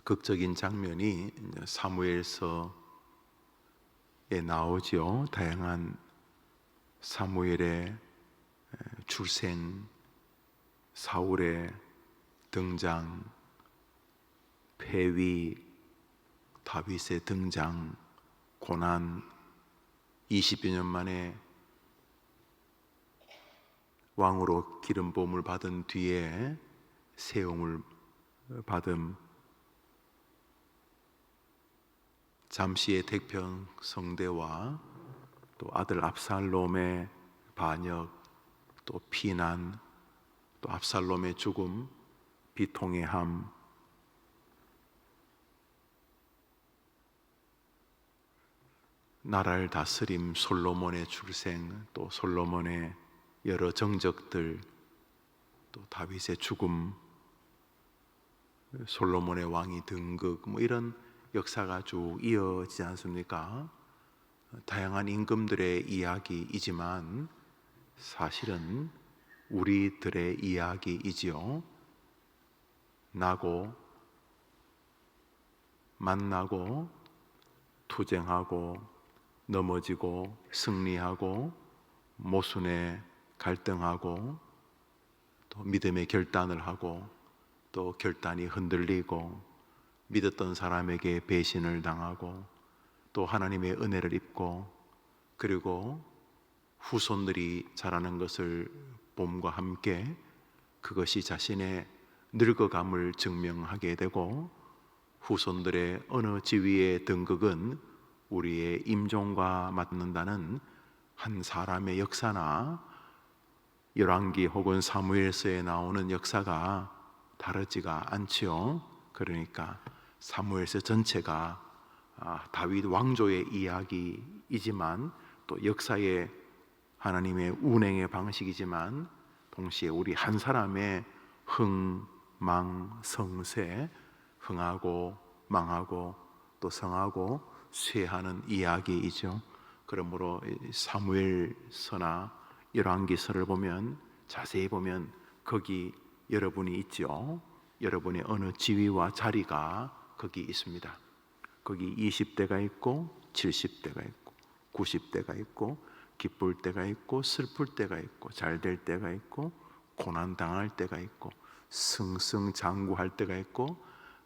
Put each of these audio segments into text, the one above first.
극적인 장면이 사무엘서에 나오죠. 다양한 사무엘의 출생, 사울의 등장, 폐위, 다윗의 등장, 고난, 20여 년 만에 왕으로 기름 부음을 받은 뒤에 세움을 받음, 잠시의 태평 성대와 또 아들 압살롬의 반역, 또 피난, 또 압살롬의 죽음, 비통의 함, 나라를 다스림, 솔로몬의 출생, 또 솔로몬의 여러 정적들, 또 다윗의 죽음, 솔로몬의 왕이 등극, 이런 역사가 쭉 이어지지 않습니까? 다양한 임금들의 이야기이지만 사실은 우리들의 이야기이지요. 나고, 만나고, 투쟁하고, 넘어지고, 승리하고, 모순에 갈등하고, 또 믿음의 결단을 하고, 또 결단이 흔들리고, 믿었던 사람에게 배신을 당하고, 또 하나님의 은혜를 입고, 그리고 후손들이 자라는 것을 봄과 함께 그것이 자신의 늙어감을 증명하게 되고, 후손들의 어느 지위의 등극은 우리의 임종과 맞는다는 한 사람의 역사나 열왕기 혹은 사무엘서에 나오는 역사가 다르지가 않지요. 그러니까 사무엘서 전체가 다윗 왕조의 이야기이지만 또 역사의 하나님의 운행의 방식이지만 동시에 우리 한 사람의 흥망성쇠, 흥하고 망하고 또 성하고 쇠하는 이야기이죠. 그러므로 사무엘서나 열왕기서를 보면 자세히 보면 거기 여러분이 있죠. 여러분의 어느 지위와 자리가 거기 있습니다. 거기 20대가 있고 70대가 있고 90대가 있고 기쁠 때가 있고 슬플 때가 있고 잘될 때가 있고 고난당할 때가 있고 승승장구할 때가 있고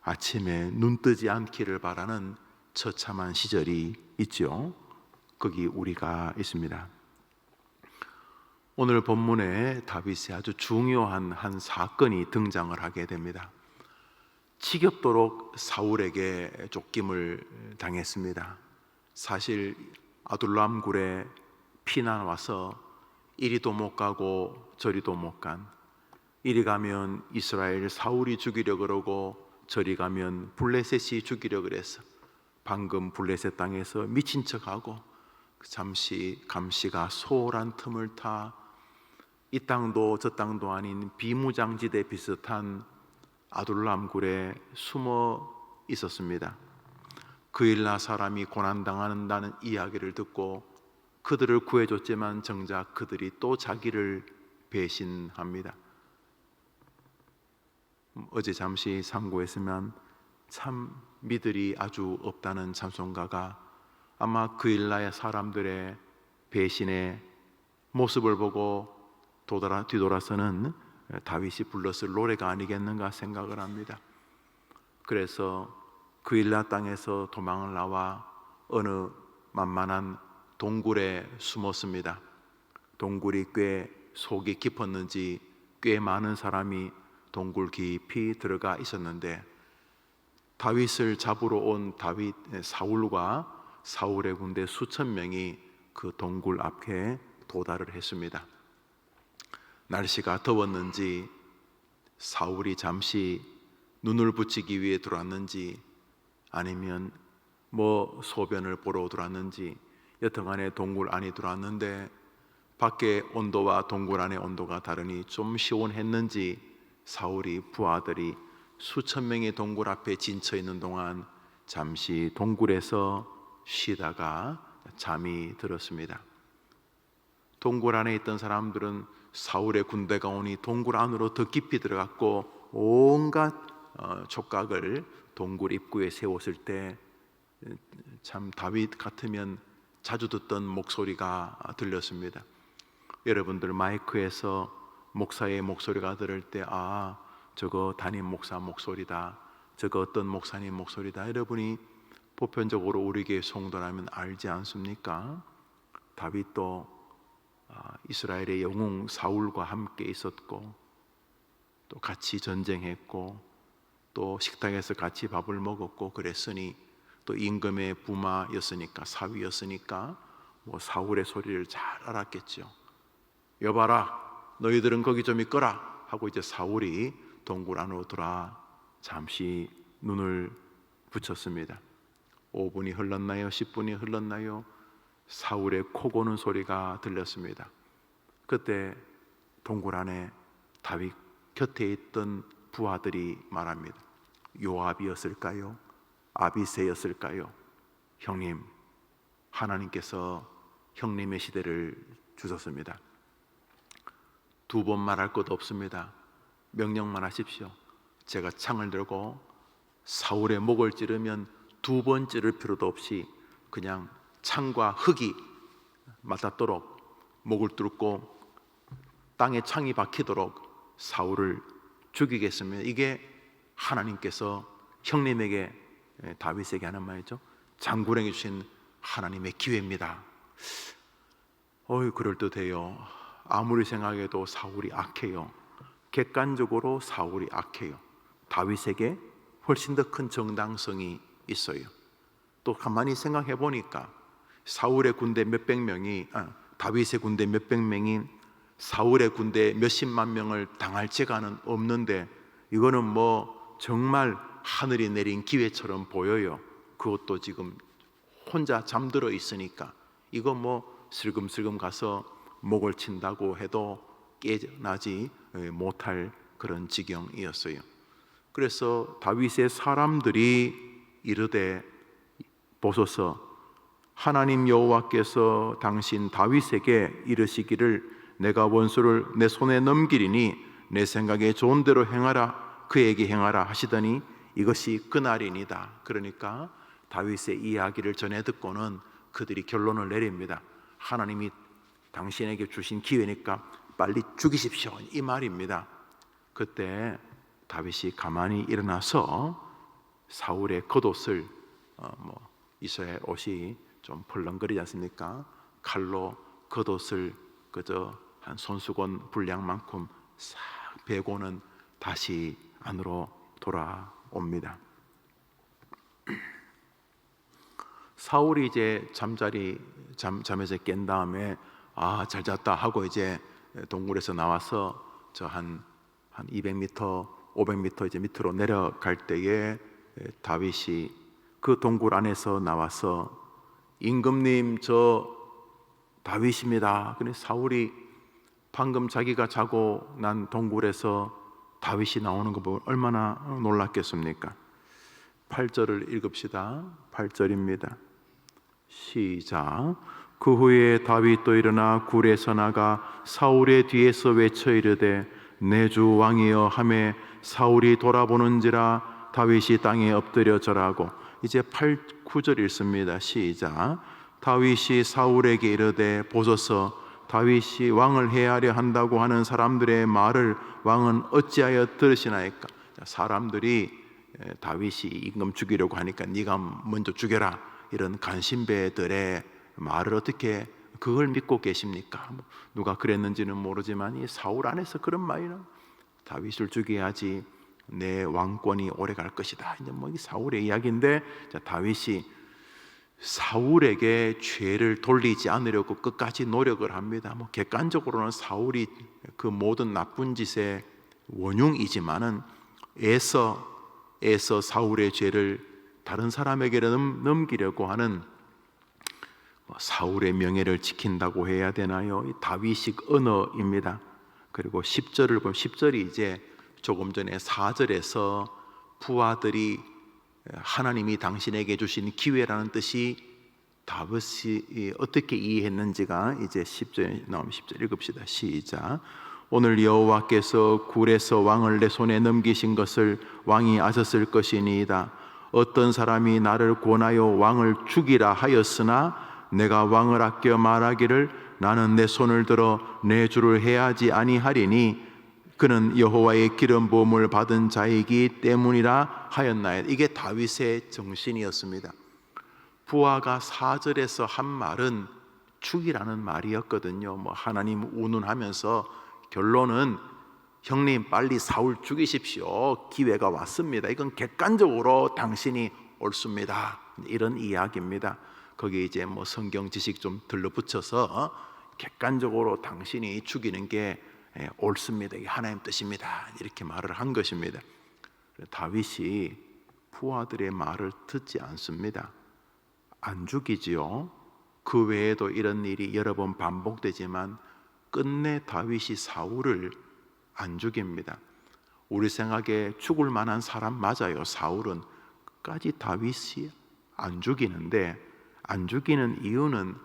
아침에 눈 뜨지 않기를 바라는 처참한 시절이 있죠. 거기 우리가 있습니다. 오늘 본문에 다윗의 아주 중요한 한 사건이 등장을 하게 됩니다. 지겹도록 사울에게 쫓김을 당했습니다. 사실 아둘람 굴에 피난 와서 이리도 못 가고 저리도 못 간, 이리 가면 이스라엘 사울이 죽이려 그러고 저리 가면 블레셋이 죽이려 그래서 방금 블레셋 땅에서 미친 척하고 잠시 감시가 소홀한 틈을 타 이 땅도 저 땅도 아닌 비무장지대 비슷한 아둘람 굴에 숨어 있었습니다. 그일라 사람이 고난당한다는 이야기를 듣고 그들을 구해줬지만 정작 그들이 또 자기를 배신합니다. 어제 잠시 상고했으면 참 미들이 아주 없다는 찬송가가 아마 그일라의 사람들의 배신의 모습을 보고 뒤돌아서는 다윗이 불렀을 노래가 아니겠는가 생각을 합니다. 그래서 그일라 땅에서 도망을 나와 어느 만만한 동굴에 숨었습니다. 동굴이 꽤 속이 깊었는지 꽤 많은 사람이 동굴 깊이 들어가 있었는데 다윗을 잡으러 온 사울과 사울의 군대 수천 명이 그 동굴 앞에 도달을 했습니다. 날씨가 더웠는지 사울이 잠시 눈을 붙이기 위해 들어왔는지 아니면 소변을 보러 들어왔는지 여튼간에 동굴 안에 들어왔는데 밖에 온도와 동굴 안의 온도가 다르니 좀 시원했는지 사울이 부하들이 수천 명의 동굴 앞에 진쳐 있는 동안 잠시 동굴에서 쉬다가 잠이 들었습니다. 동굴 안에 있던 사람들은 사울의 군대가 오니 동굴 안으로 더 깊이 들어갔고 온갖 촉각을 동굴 입구에 세웠을 때 참 다윗 같으면 자주 듣던 목소리가 들렸습니다. 여러분들 마이크에서 목사의 목소리가 들을 때 저거 담임 목사 목소리다, 저거 어떤 목사님 목소리다, 여러분이 보편적으로 우리 교회 성도라면 알지 않습니까? 다윗도 이스라엘의 영웅 사울과 함께 있었고 또 같이 전쟁했고 또 식당에서 같이 밥을 먹었고 그랬으니, 또 임금의 부마였으니까, 사위였으니까 사울의 소리를 잘 알았겠죠. 여봐라, 너희들은 거기 좀 있거라 하고 이제 사울이 동굴 안으로 들어와 잠시 눈을 붙였습니다. 5분이 흘렀나요? 10분이 흘렀나요? 사울의 코 고는 소리가 들렸습니다. 그때 동굴 안에 다윗 곁에 있던 부하들이 말합니다. 요압이었을까요? 아비새였을까요? 형님, 하나님께서 형님의 시대를 주셨습니다. 두 번 말할 것 없습니다. 명령만 하십시오. 제가 창을 들고 사울의 목을 찌르면 두 번 찌를 필요도 없이 그냥 창과 흙이 맞닿도록 목을 뚫고 땅에 창이 박히도록 사울을 죽이겠습니다. 이게 하나님께서 형님에게, 다윗에게 하는 말이죠. 장군에게 주신 하나님의 기회입니다. 그럴듯해요. 아무리 생각해도 사울이 악해요. 객관적으로 사울이 악해요. 다윗에게 훨씬 더 큰 정당성이 있어요. 또 가만히 생각해 보니까 사울의 군대 몇백 명이 다윗의 군대 몇백 명이 사울의 군대 몇십만 명을 당할 재간은 없는데, 이거는 정말 하늘이 내린 기회처럼 보여요. 그것도 지금 혼자 잠들어 있으니까 이거 슬금슬금 가서 목을 친다고 해도 깨어나지 못할 그런 지경이었어요. 그래서 다윗의 사람들이 이르되, 보소서, 하나님 여호와께서 당신 다윗에게 이르시기를 내가 원수를 내 손에 넘기리니 내 생각에 좋은 대로 행하라, 그에게 행하라 하시더니 이것이 그날이니다. 그러니까 다윗의 이야기를 전해 듣고는 그들이 결론을 내립니다. 하나님이 당신에게 주신 기회니까 빨리 죽이십시오, 이 말입니다. 그때 다윗이 가만히 일어나서 사울의 겉옷을, 이스라엘 옷이 좀 벌렁거리지 않습니까? 칼로 겉옷을 그저 한 손수건 분량만큼 싹 베고는 다시 안으로 돌아옵니다. 사울이 이제 잠에서 깬 다음에 잘 잤다 하고 이제 동굴에서 나와서 한 200m, 500m 이제 밑으로 내려갈 때에 다윗이 그 동굴 안에서 나와서 임금님, 저 다윗입니다. 근데 사울이 방금 자기가 자고 난 동굴에서 다윗이 나오는 거 보면 얼마나 놀랐겠습니까? 8절을 읽읍시다. 8절입니다. 시작. 그 후에 다윗도 일어나 굴에서 나가 사울의 뒤에서 외쳐 이르되 내 주 왕이여 하매 사울이 돌아보는지라 다윗이 땅에 엎드려 절하고. 이제 8, 9절 읽습니다. 시작. 다윗이 사울에게 이르되 보소서, 다윗이 왕을 해하려 한다고 하는 사람들의 말을 왕은 어찌하여 들으시나이까? 사람들이 다윗이 임금 죽이려고 하니까 네가 먼저 죽여라, 이런 간신배들의 말을 어떻게 그걸 믿고 계십니까? 누가 그랬는지는 모르지만 이 사울 안에서 그런 말이는 다윗을 죽여야지 내 왕권이 오래 갈 것이다. 이제 이 사울의 이야기인데, 다윗이 사울에게 죄를 돌리지 않으려고 끝까지 노력을 합니다. 객관적으로는 사울이 그 모든 나쁜 짓의 원흉이지만은 애써 사울의 죄를 다른 사람에게 넘기려고 하는 사울의 명예를 지킨다고 해야 되나요? 이 다윗식 언어입니다. 그리고 10절을 보면 10절이 이제 조금 전에 4절에서 부하들이 하나님이 당신에게 주신 기회라는 뜻이 다윗이 어떻게 이해했는지가 이제 10절에 나오면 10절 읽읍시다. 시작. 오늘 여호와께서 굴에서 왕을 내 손에 넘기신 것을 왕이 아셨을 것이니이다. 어떤 사람이 나를 권하여 왕을 죽이라 하였으나 내가 왕을 아껴 말하기를 나는 내 손을 들어 내 주를 해하지 아니하리니 그는 여호와의 기름 부음을 받은 자이기 때문이라 하였나이다. 이게 다윗의 정신이었습니다. 부하가 4절에서 한 말은 죽이라는 말이었거든요. 하나님 운운하면서 결론은 형님 빨리 사울 죽이십시오. 기회가 왔습니다. 이건 객관적으로 당신이 옳습니다. 이런 이야기입니다. 거기에 이제 성경 지식 좀 들러붙여서 객관적으로 당신이 죽이는 게 옳습니다. 이게 하나님 뜻입니다. 이렇게 말을 한 것입니다. 다윗이 부하들의 말을 듣지 않습니다. 안 죽이지요. 그 외에도 이런 일이 여러 번 반복되지만 끝내 다윗이 사울을 안 죽입니다. 우리 생각에 죽을 만한 사람 맞아요. 사울은. 끝까지 다윗이 안 죽이는데, 안 죽이는 이유는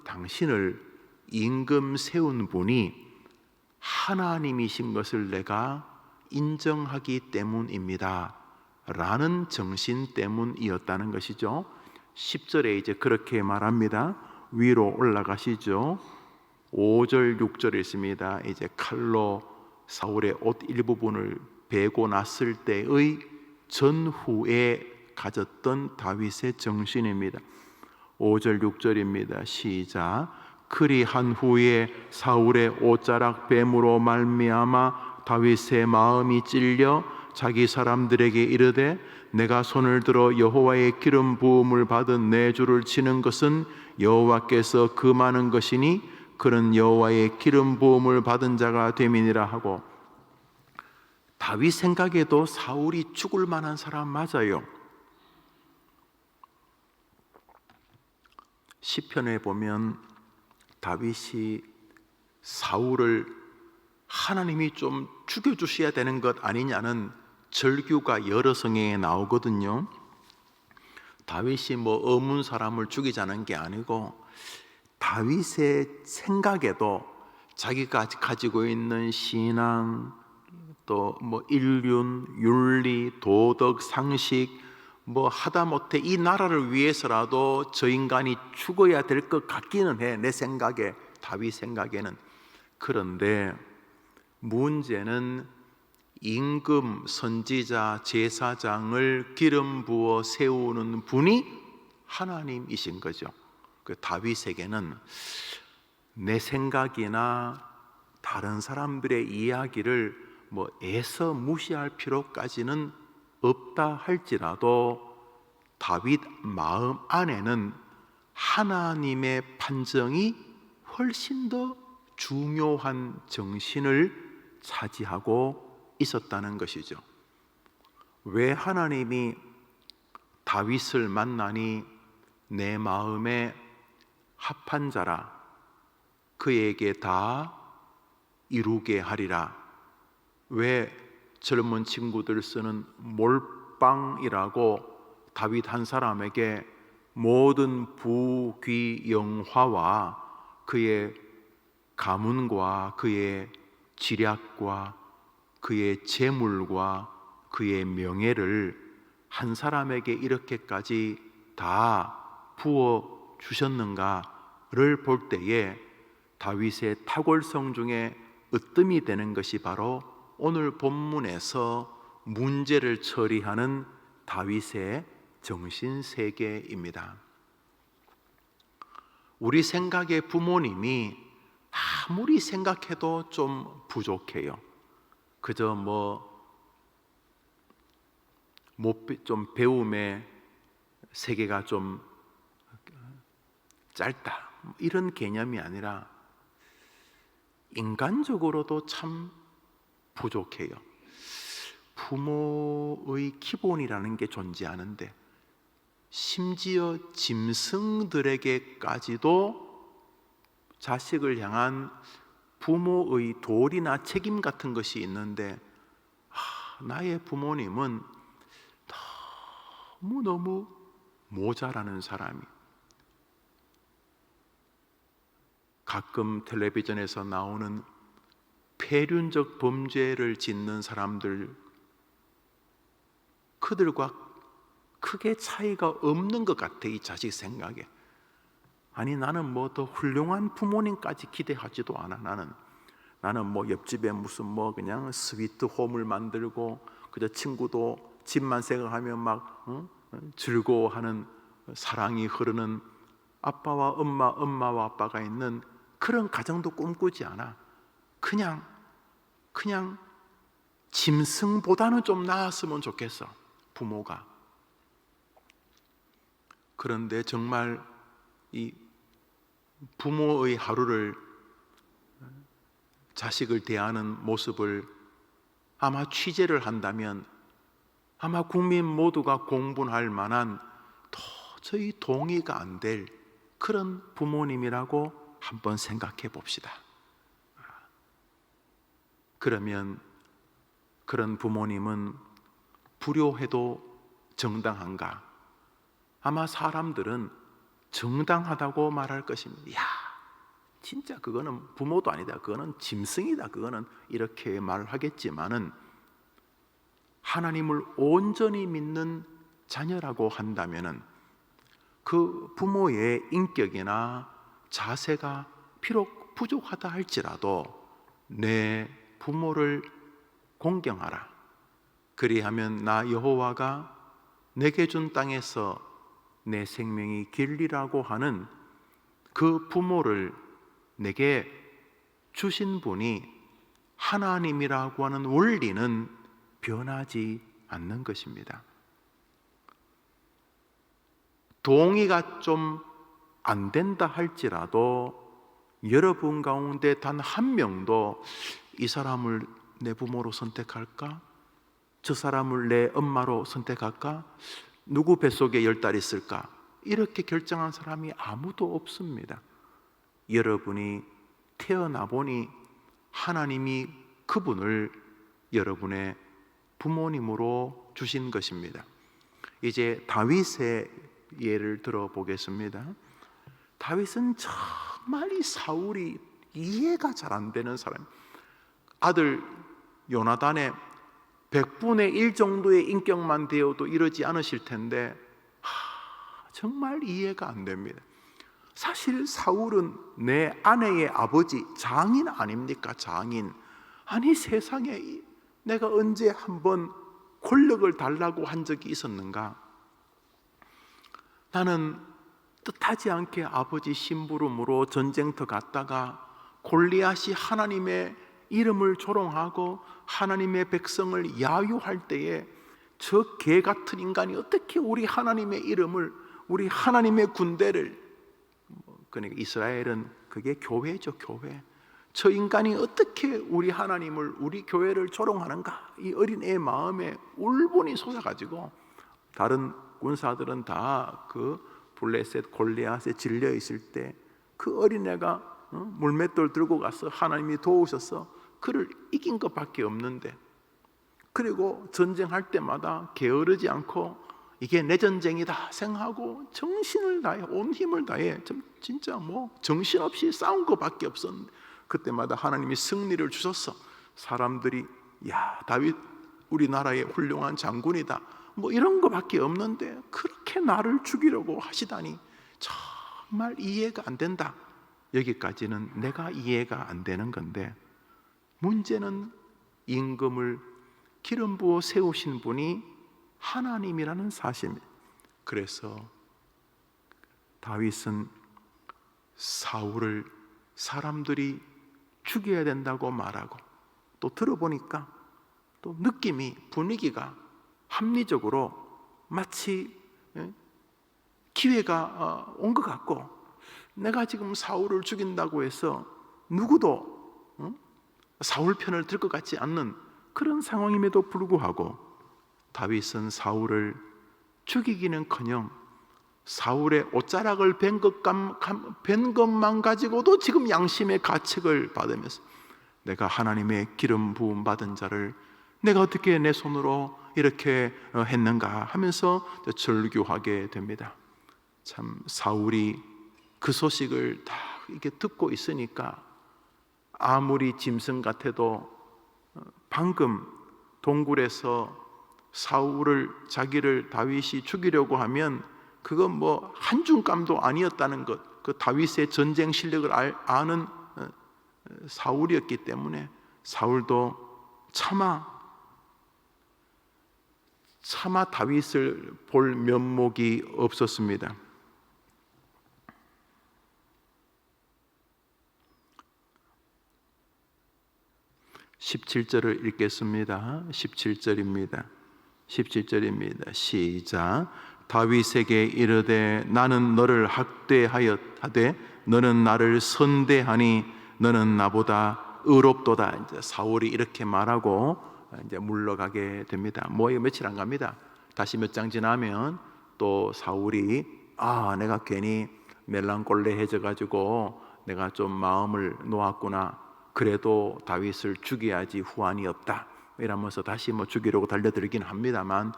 당신을 임금 세운 분이 하나님이신 것을 내가 인정하기 때문입니다 라는 정신 때문이었다는 것이죠. 10절에 이제 그렇게 말합니다. 위로 올라가시죠. 5절 6절에 있습니다. 이제 칼로 사울의 옷 일부분을 베고 났을 때의 전후에 가졌던 다윗의 정신입니다. 5절 6절입니다. 시작. 그리한 후에 사울의 옷자락 뱀으로 말미암아 다윗의 마음이 찔려 자기 사람들에게 이르되 내가 손을 들어 여호와의 기름 부음을 받은 내 주를 치는 것은 여호와께서 금하는 것이니 그는 여호와의 기름 부음을 받은 자가 됨이니라 하고, 다윗 생각에도 사울이 죽을 만한 사람 맞아요. 시편에 보면 다윗이 사울을 하나님이 좀 죽여주셔야 되는 것 아니냐는 절규가 여러 성경에 나오거든요. 다윗이 어문 사람을 죽이자는 게 아니고 다윗의 생각에도 자기가 가지고 있는 신앙, 또 인륜, 윤리, 도덕, 상식 하다못해 이 나라를 위해서라도 저 인간이 죽어야 될 것 같기는 해. 내 생각에, 다윗 생각에는. 그런데 문제는 임금, 선지자, 제사장을 기름 부어 세우는 분이 하나님이신 거죠. 그 다윗에게는 내 생각이나 다른 사람들의 이야기를 애써 무시할 필요까지는 없다 할지라도 다윗 마음 안에는 하나님의 판정이 훨씬 더 중요한 정신을 차지하고 있었다는 것이죠. 왜 하나님이 다윗을 만나니 내 마음에 합한 자라 그에게 다 이루게 하리라. 왜 젊은 친구들 쓰는 몰빵이라고 다윗 한 사람에게 모든 부귀 영화와 그의 가문과 그의 지략과 그의 재물과 그의 명예를 한 사람에게 이렇게까지 다 부어 주셨는가를 볼 때에 다윗의 탁월성 중에 으뜸이 되는 것이 바로 오늘 본문에서 문제를 처리하는 다윗의 정신세계입니다. 우리 생각에 부모님이 아무리 생각해도 좀 부족해요. 그저 좀 배움의 세계가 좀 짧다 이런 개념이 아니라 인간적으로도 참 부족해요. 부모의 기본이라는 게 존재하는데 심지어 짐승들에게까지도 자식을 향한 부모의 도리나 책임 같은 것이 있는데 나의 부모님은 너무너무 모자라는 사람이, 가끔 텔레비전에서 나오는 폐륜적 범죄를 짓는 사람들, 그들과 크게 차이가 없는 것 같아, 이 자식 생각에. 아니, 나는 뭐 더 훌륭한 부모님까지 기대하지도 않아. 나는 뭐 옆집에 무슨 뭐 그냥 스위트 홈을 만들고, 그저 친구도 집만 생각하면 막 즐거워하는, 사랑이 흐르는 아빠와 엄마와 아빠가 있는 그런 가정도 꿈꾸지 않아. 그냥 짐승보다는 좀 나았으면 좋겠어, 부모가. 그런데 정말 이 부모의 하루를, 자식을 대하는 모습을 아마 취재를 한다면 아마 국민 모두가 공분할 만한, 도저히 동의가 안 될 그런 부모님이라고 한번 생각해 봅시다. 그러면 그런 부모님은 불효해도 정당한가? 아마 사람들은 정당하다고 말할 것입니다. 야, 진짜 그거는 부모도 아니다, 그거는 짐승이다, 그거는 이렇게 말하겠지만은, 하나님을 온전히 믿는 자녀라고 한다면은 그 부모의 인격이나 자세가 비록 부족하다 할지라도 내 부모를 공경하라. 그리하면 나 여호와가 내게 준 땅에서 내 생명이 길리라고 하는 그 부모를 내게 주신 분이 하나님이라고 하는 원리는 변하지 않는 것입니다. 동의가 좀 안 된다 할지라도 여러분 가운데 단 한 명도 이 사람을 내 부모로 선택할까? 저 사람을 내 엄마로 선택할까? 누구 뱃속에 10달 있을까? 이렇게 결정한 사람이 아무도 없습니다. 여러분이 태어나 보니 하나님이 그분을 여러분의 부모님으로 주신 것입니다. 이제 다윗의 예를 들어보겠습니다. 다윗은 정말 이 사울이 이해가 잘 안 되는 사람, 아들 요나단의 100분의 1 정도의 인격만 되어도 이러지 않으실 텐데 정말 이해가 안 됩니다. 사실 사울은 내 아내의 아버지, 장인 아닙니까? 장인. 아니, 세상에 내가 언제 한번 권력을 달라고 한 적이 있었는가? 나는 뜻하지 않게 아버지 심부름으로 전쟁터 갔다가 골리앗이 하나님의 이름을 조롱하고 하나님의 백성을 야유할 때에 저 개 같은 인간이 어떻게 우리 하나님의 이름을, 우리 하나님의 군대를, 그러니까 이스라엘은 그게 교회죠, 교회. 저 인간이 어떻게 우리 하나님을, 우리 교회를 조롱하는가? 이 어린애의 마음에 울분이 솟아가지고 다른 군사들은 다 그 블레셋 골리앗에 질려 있을 때 그 어린애가 물맷돌 들고 가서 하나님이 도우셔서 그를 이긴 것밖에 없는데, 그리고 전쟁할 때마다 게으르지 않고 이게 내 전쟁이다 생각하고 정신을 다해, 온 힘을 다해 진짜 뭐 정신없이 싸운 것밖에 없었는데, 그때마다 하나님이 승리를 주셨어. 사람들이 야, 다윗 우리나라의 훌륭한 장군이다, 뭐 이런 것밖에 없는데 그렇게 나를 죽이려고 하시다니 정말 이해가 안 된다. 여기까지는 내가 이해가 안 되는 건데, 문제는 임금을 기름 부어 세우신 분이 하나님이라는 사실입니다. 그래서 다윗은 사울을 사람들이 죽여야 된다고 말하고, 또 들어보니까 또 느낌이, 분위기가 합리적으로 마치 기회가 온 것 같고, 내가 지금 사울을 죽인다고 해서 누구도 사울 편을 들 것 같지 않는 그런 상황임에도 불구하고 다윗은 사울을 죽이기는커녕 사울의 옷자락을 벤 것만 가지고도 지금 양심의 가책을 받으면서 내가 하나님의 기름 부음 받은 자를 내가 어떻게 내 손으로 이렇게 했는가 하면서 절규하게 됩니다. 참, 사울이 그 소식을 다 이렇게 듣고 있으니까 아무리 짐승 같아도 방금 동굴에서 사울을 자기를 다윗이 죽이려고 하면 그건 뭐 한줌감도 아니었다는 것, 그 다윗의 전쟁 실력을 아는 사울이었기 때문에 사울도 차마 다윗을 볼 면목이 없었습니다. 17절을 읽겠습니다. 17절입니다. 시작. 다윗에게 이르되 나는 너를 학대하였하되 너는 나를 선대하니 너는 나보다 의롭도다. 이제 사울이 이렇게 말하고 이제 물러가게 됩니다. 뭐 며칠 안 갑니다. 다시 몇 장 지나면 또 사울이 내가 괜히 멜랑꼴레해져 가지고 내가 좀 마음을 놓았구나. 그래도 다윗을 죽여야지 후환이 없다 이러면서 다시 죽이려고 달려들긴 합니다만,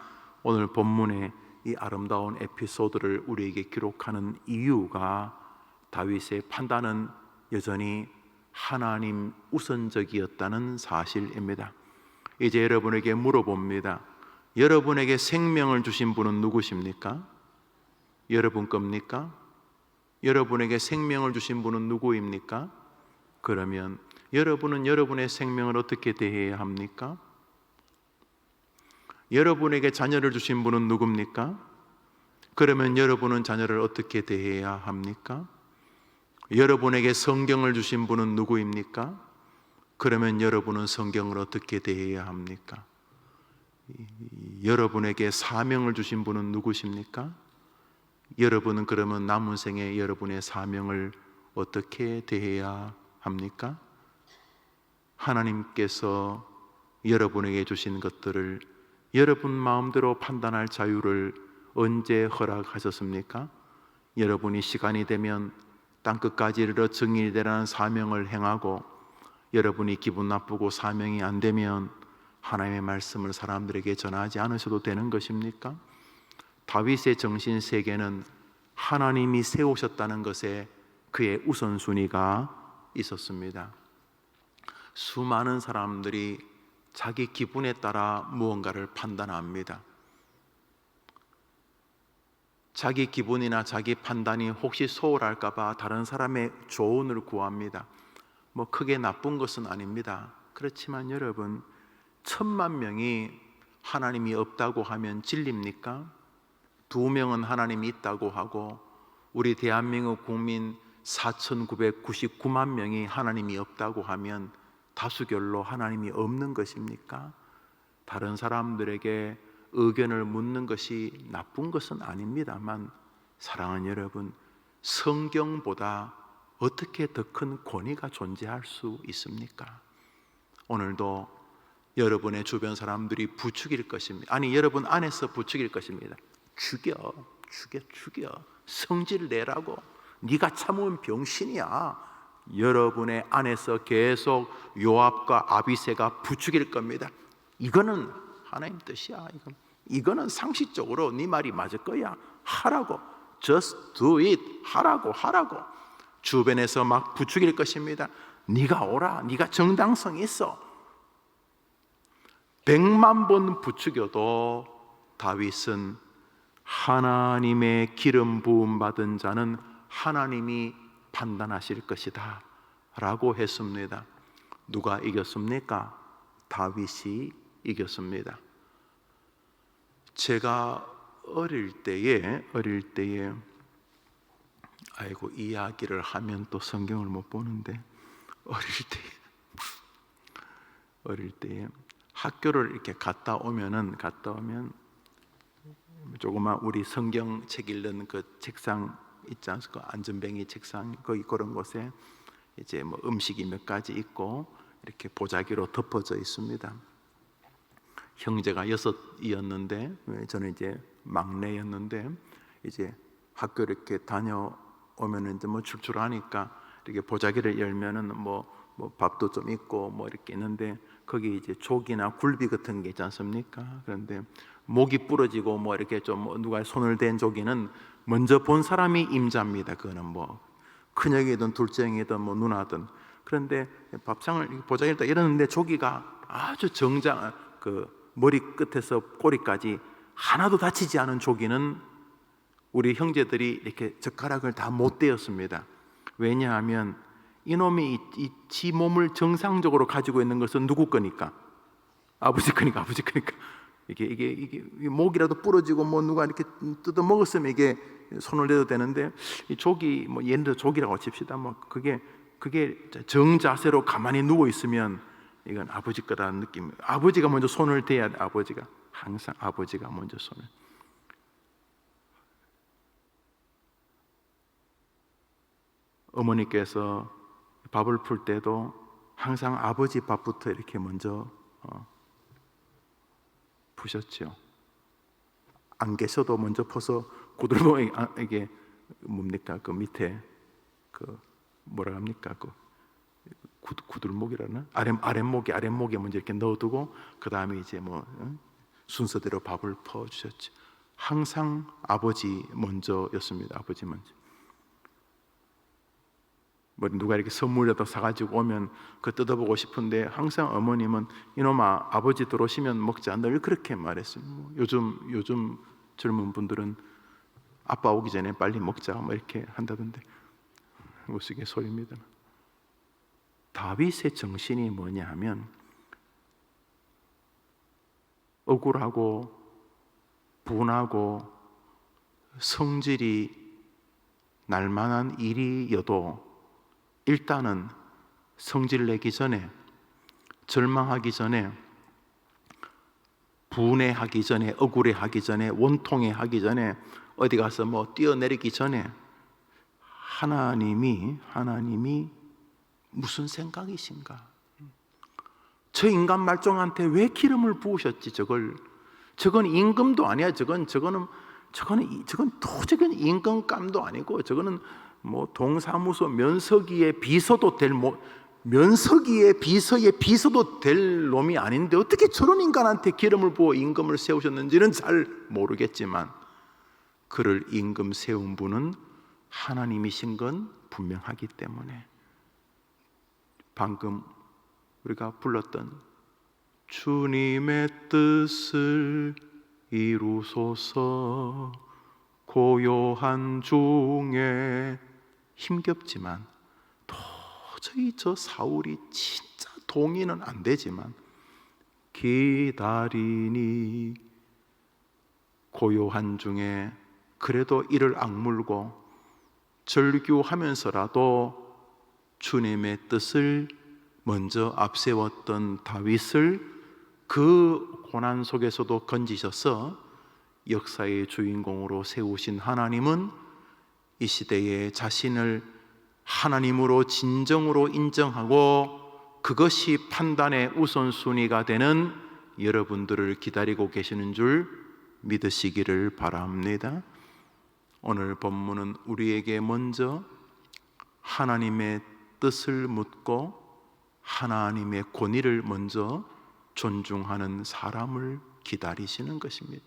오늘 본문의 이 아름다운 에피소드를 우리에게 기록하는 이유가 다윗의 판단은 여전히 하나님 우선적이었다는 사실입니다. 이제 여러분에게 물어봅니다. 여러분에게 생명을 주신 분은 누구십니까? 여러분 겁니까? 여러분에게 생명을 주신 분은 누구입니까? 그러면 여러분은 여러분의 생명을 어떻게 대해야 합니까? 여러분에게 자녀를 주신 분은 누굽니까? 그러면 여러분은 자녀를 어떻게 대해야 합니까? 여러분에게 성경을 주신 분은 누구입니까? 그러면 여러분은 성경을 어떻게 대해야 합니까? 여러분에게 사명을 주신 분은 누구십니까? 여러분은 그러면 남은 생에 여러분의 사명을 어떻게 대해야 합니까? 하나님께서 여러분에게 주신 것들을 여러분 마음대로 판단할 자유를 언제 허락하셨습니까? 여러분이 시간이 되면 땅끝까지 이르러 증인이 되라는 사명을 행하고, 여러분이 기분 나쁘고 사명이 안 되면 하나님의 말씀을 사람들에게 전하지 않으셔도 되는 것입니까? 다윗의 정신 세계는 하나님이 세우셨다는 것에 그의 우선순위가 있었습니다. 수많은 사람들이 자기 기분에 따라 무언가를 판단합니다. 자기 기분이나 자기 판단이 혹시 소홀할까 봐 다른 사람의 조언을 구합니다. 크게 나쁜 것은 아닙니다. 그렇지만 여러분, 10,000명이 하나님이 없다고 하면 진립니까? 2명은 하나님이 있다고 하고 우리 대한민국 국민 4,999만 명이 하나님이 없다고 하면 다수결로 하나님이 없는 것입니까? 다른 사람들에게 의견을 묻는 것이 나쁜 것은 아닙니다만, 사랑하는 여러분, 성경보다 어떻게 더 큰 권위가 존재할 수 있습니까? 오늘도 여러분의 주변 사람들이 부추길 것입니다. 아니, 여러분 안에서 부추길 것입니다. 죽여. 성질 내라고. 네가 참으면 병신이야. 여러분의 안에서 계속 요압과 아비새가 부추길 겁니다. 이거는 하나님 뜻이야. 이거는 상식적으로 네 말이 맞을 거야. 하라고. Just do it. 하라고. 주변에서 막 부추길 것입니다. 네가 오라. 네가 정당성이 있어. 100만 번 부추겨도 다윗은 하나님의 기름 부음 받은 자는 하나님이 판단하실 것이다 라고 했습니다. 누가 이겼습니까? 다윗이 이겼습니다. 제가 어릴 때에 이야기를 하면 또 성경을 못 보는데, 어릴 때에 학교를 이렇게 갔다 오면 조그만 우리 성경책 읽는 그 책상 있지 않습니까? 안전뱅이 책상, 거기 그런 곳에 이제 음식이 몇 가지 있고 이렇게 보자기로 덮어져 있습니다. 형제가 6이었는데 저는 이제 막내였는데, 이제 학교 이렇게 다녀오면은 이제 출출하니까 이렇게 보자기를 열면은 밥도 좀 있고 이렇게 있는데, 거기 이제 조기나 굴비 같은 게 있지 않습니까? 그런데 목이 부러지고 이렇게 좀 누가 손을 댄 조기는 먼저 본 사람이 임자입니다. 그거는 큰형이든 둘째 형이든 누나든. 그런데 밥상을 보자기를 딱 이러는데 조기가 아주 정장, 그 머리 끝에서 꼬리까지 하나도 다치지 않은 조기는 우리 형제들이 이렇게 젓가락을 다 못 대었습니다. 왜냐하면 이놈이 지 몸을 정상적으로 가지고 있는 것은 누구 거니까? 아버지 거니까. 이게 목이라도 부러지고 뭐 누가 이렇게 뜯어 먹었으면 이게 손을 내도 되는데, 이 조기, 뭐 예를 들어 조기라고 칩시다. 뭐 그게 정자세로 가만히 누워 있으면 이건 아버지 거라는 느낌. 아버지가 먼저 손을 대야 돼. 아버지가 항상 아버지가 먼저 손을. 어머니께서 밥을 풀 때도 항상 아버지 밥부터 이렇게 먼저 푸셨죠. 안 계셔도 먼저 퍼서 구들봉에, 이게 뭡니까? 그 밑에 그 뭐라 합니까? 그 구들목이라나? 아랫목에 먼저 이렇게 넣어두고 그 다음에 이제 뭐 순서대로 밥을 퍼 주셨죠. 항상 아버지 먼저였습니다. 아버지 먼저. 뭐 누가 이렇게 선물이라도 사가지고 오면 그 뜯어보고 싶은데 항상 어머님은 이놈아 아버지 들어오시면 먹자, 늘 그렇게 말했어요. 뭐 요즘 젊은 분들은 아빠 오기 전에 빨리 먹자 뭐 이렇게 한다던데 우스갯소리입니다. 다윗의 정신이 뭐냐 하면 억울하고 분하고 성질이 날만한 일이어도 일단은 성질 내기 전에, 절망하기 전에, 분해하기 전에, 억울해하기 전에, 원통해하기 전에, 어디 가서 뭐 뛰어내리기 전에 하나님이 무슨 생각이신가? 저 인간 말종한테 왜 기름을 부으셨지? 저건 임금도 아니야. 저건 도저히 임금감도 아니고, 저거는 뭐 동사무소 면서기의 비서도 면서기의 비서도 될 놈이 아닌데 어떻게 저런 인간한테 기름을 부어 임금을 세우셨는지는 잘 모르겠지만, 그를 임금 세운 분은 하나님이신 건 분명하기 때문에 방금 우리가 불렀던 주님의 뜻을 이루소서, 고요한 중에 힘겹지만, 도저히 저 사울이 진짜 동의는 안 되지만 기다리니, 고요한 중에 그래도 이를 악물고 절규하면서라도 주님의 뜻을 먼저 앞세웠던 다윗을 그 고난 속에서도 건지셔서 역사의 주인공으로 세우신 하나님은 이 시대에 자신을 하나님으로 진정으로 인정하고 그것이 판단의 우선순위가 되는 여러분들을 기다리고 계시는 줄 믿으시기를 바랍니다. 오늘 본문은 우리에게 먼저 하나님의 뜻을 묻고 하나님의 권위를 먼저 존중하는 사람을 기다리시는 것입니다.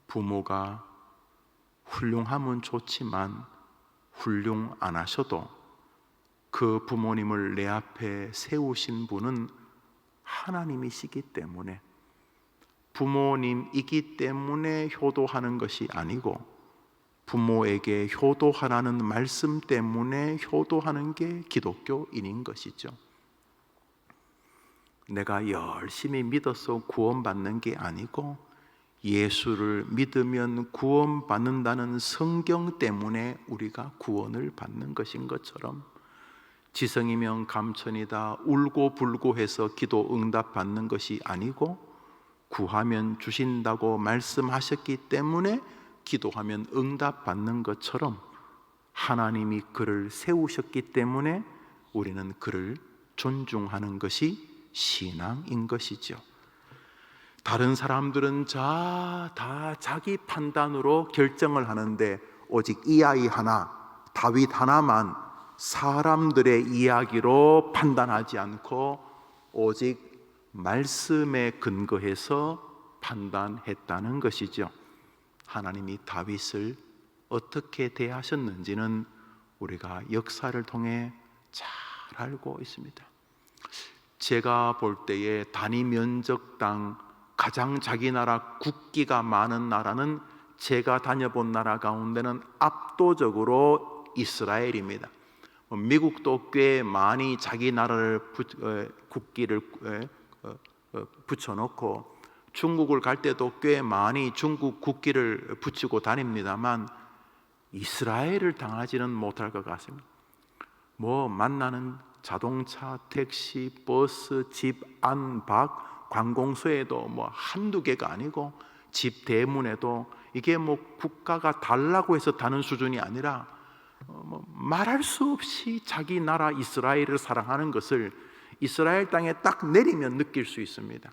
부모가 훌륭하면 좋지만 훌륭 안 하셔도 그 부모님을 내 앞에 세우신 분은 하나님이시기 때문에, 부모님이기 때문에 효도하는 것이 아니고 부모에게 효도하라는 말씀 때문에 효도하는 게 기독교인인 것이죠. 내가 열심히 믿어서 구원받는 게 아니고 예수를 믿으면 구원받는다는 성경 때문에 우리가 구원을 받는 것인 것처럼, 지성이면 감천이다 울고 불고 해서 기도 응답 받는 것이 아니고 구하면 주신다고 말씀하셨기 때문에 기도하면 응답 받는 것처럼, 하나님이 그를 세우셨기 때문에 우리는 그를 존중하는 것이 신앙인 것이죠. 다른 사람들은 다 자기 판단으로 결정을 하는데 오직 이 아이 하나, 다윗 하나만 사람들의 이야기로 판단하지 않고 오직 말씀에 근거해서 판단했다는 것이죠. 하나님이 다윗을 어떻게 대하셨는지는 우리가 역사를 통해 잘 알고 있습니다. 제가 볼 때에 단위 면적당 가장 자기 나라 국기가 많은 나라는 제가 다녀본 나라 가운데는 압도적으로 이스라엘입니다. 미국도 꽤 많이 자기 나라를 국기를 붙여놓고, 중국을 갈 때도 꽤 많이 중국 국기를 붙이고 다닙니다만 이스라엘을 당하지는 못할 것 같습니다. 만나는 자동차, 택시, 버스, 집 안, 밖, 관공서에도 한두 개가 아니고, 집 대문에도 이게 국가가 달라고 해서 다는 수준이 아니라 말할 수 없이 자기 나라 이스라엘을 사랑하는 것을 이스라엘 땅에 딱 내리면 느낄 수 있습니다.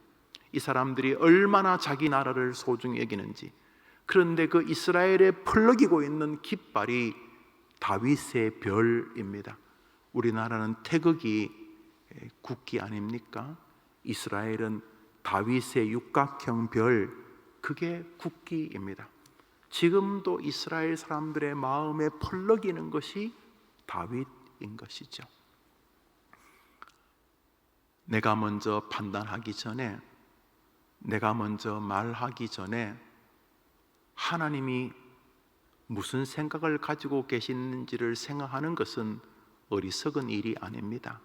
이 사람들이 얼마나 자기 나라를 소중히 여기는지. 그런데 그 이스라엘에 펄럭이고 있는 깃발이 다윗의 별입니다. 우리나라는 태극이 국기 아닙니까? 이스라엘은 다윗의 육각형 별, 그게 국기입니다. 지금도 이스라엘 사람들의 마음에 펄럭이는 것이 다윗인 것이죠. 내가 먼저 판단하기 전에, 내가 먼저 말하기 전에 하나님이 무슨 생각을 가지고 계시는지를 생각하는 것은 어리석은 일이 아닙니다.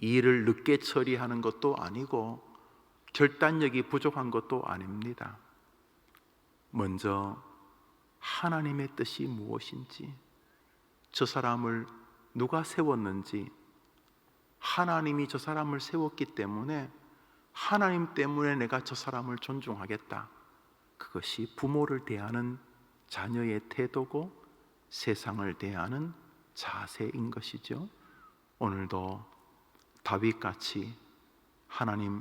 이 일을 늦게 처리하는 것도 아니고 결단력이 부족한 것도 아닙니다. 먼저 하나님의 뜻이 무엇인지, 저 사람을 누가 세웠는지, 하나님이 저 사람을 세웠기 때문에 하나님 때문에 내가 저 사람을 존중하겠다. 그것이 부모를 대하는 자녀의 태도고 세상을 대하는 자세인 것이죠. 오늘도 다윗같이 하나님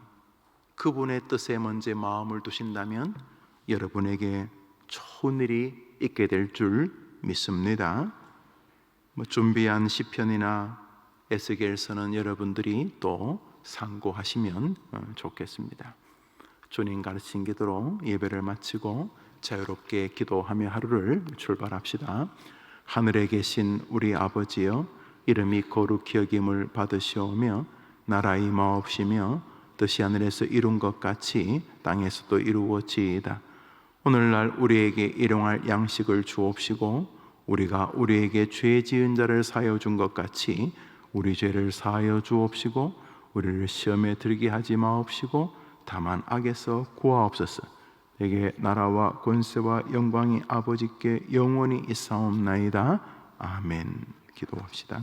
그분의 뜻에 먼저 마음을 두신다면 여러분에게 좋은 일이 있게 될 줄 믿습니다. 준비한 시편이나 에스겔서는 여러분들이 또 상고하시면 좋겠습니다. 주님 가르친 기도로 예배를 마치고 자유롭게 기도하며 하루를 출발합시다. 하늘에 계신 우리 아버지여, 이름이 거룩히 여김을 받으시오며 나라의 임하옵시며 뜻이 하늘에서 이룬 것 같이 땅에서도 이루어지이다. 오늘날 우리에게 일용할 양식을 주옵시고 우리가 우리에게 죄 지은 자를 사하여 준 것 같이 우리 죄를 사하여 주옵시고 우리를 시험에 들게 하지 마옵시고 다만 악에서 구하옵소서. 내게 나라와 권세와 영광이 아버지께 영원히 있사옵나이다. 아멘. 기도합시다.